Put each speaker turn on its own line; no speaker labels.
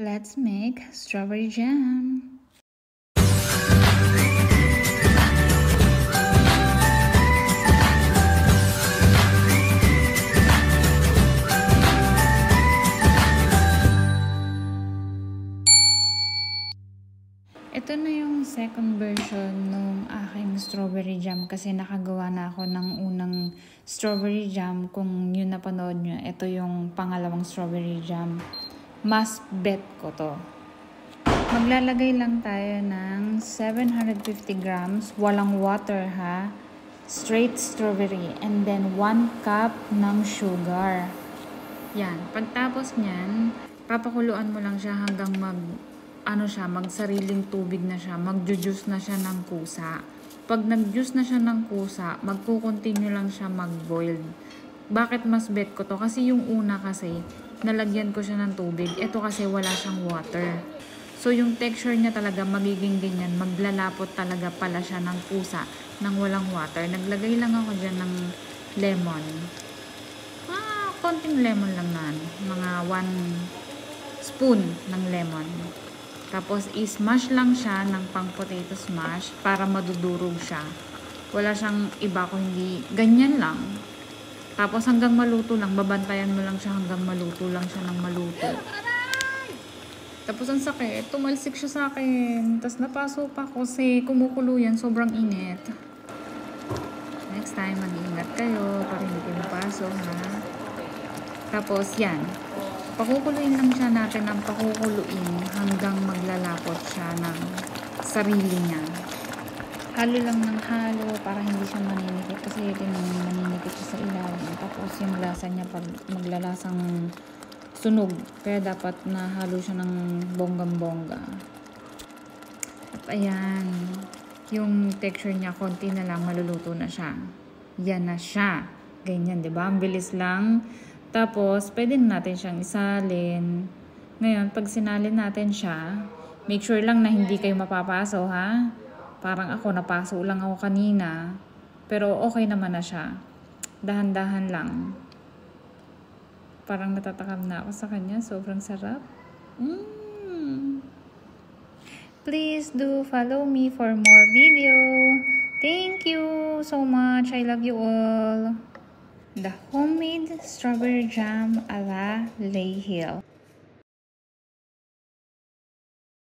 Let's make strawberry jam. Ito na yung second version ng aking strawberry jam kasi nakagawa na ako ng unang strawberry jam. Kung yun napanood nyo, ito yung pangalawang strawberry jam. Mas bet ko to. Maglalagay lang tayo ng 750 grams, walang water ha, straight strawberry, and then 1 cup ng sugar. Yan, pagtapos nyan, papakuluan mo lang siya hanggang magsariling tubig na siya, magjujuice na siya ng kusa. Pag nag-juice na siya ng kusa, magko-continue lang siya mag-boiled. Bakit mas bet ko to? Kasi yung una kasi, nalagyan ko siya ng tubig. Ito kasi wala siyang water. So yung texture niya talaga magiging ganyan. Maglalapot talaga pala siya ng kusa nang walang water. Naglagay lang ako dyan ng lemon. Konting lemon lang na. Mga 1 spoon ng lemon. Tapos i-smash lang siya ng pang potato smash para madudurog siya. Wala siyang iba kundi ganyan lang. Tapos hanggang maluto lang, babantayan mo lang siya hanggang maluto lang siya ng maluto. Tapos ang sakit, tumalsik siya sa akin. Tapos napaso pa kasi kumukulo yan, sobrang init. Next time, mag-iingat kayo para hindi kayo mapaso ha. Tapos yan, pakukuluin lang siya natin ng pakukuluin hanggang maglalapot siya ng sarili niya. Halo lang ng halo para hindi siya maninikit kasi ito yung maninikit siya sa ilalim. Tapos yung lasa niya pag maglalasang sunog. Kaya dapat nahalo siya ng bonggang-bongga. At ayan, yung texture niya konti na lang maluluto na siya. Yan na siya. Ganyan, 'di ba? Ang bilis lang. Tapos pwede natin siyang isalin. Ngayon, pag sinalin natin siya, make sure lang na hindi kayo mapapaso ha. Parang ako, napaso lang ako kanina. Pero okay naman na siya. Dahan-dahan lang. Parang natatakam na ako sa kanya. Sobrang sarap. Please do follow me for more video. Thank you so much. I love you all. The homemade strawberry jam a la Lay Hill.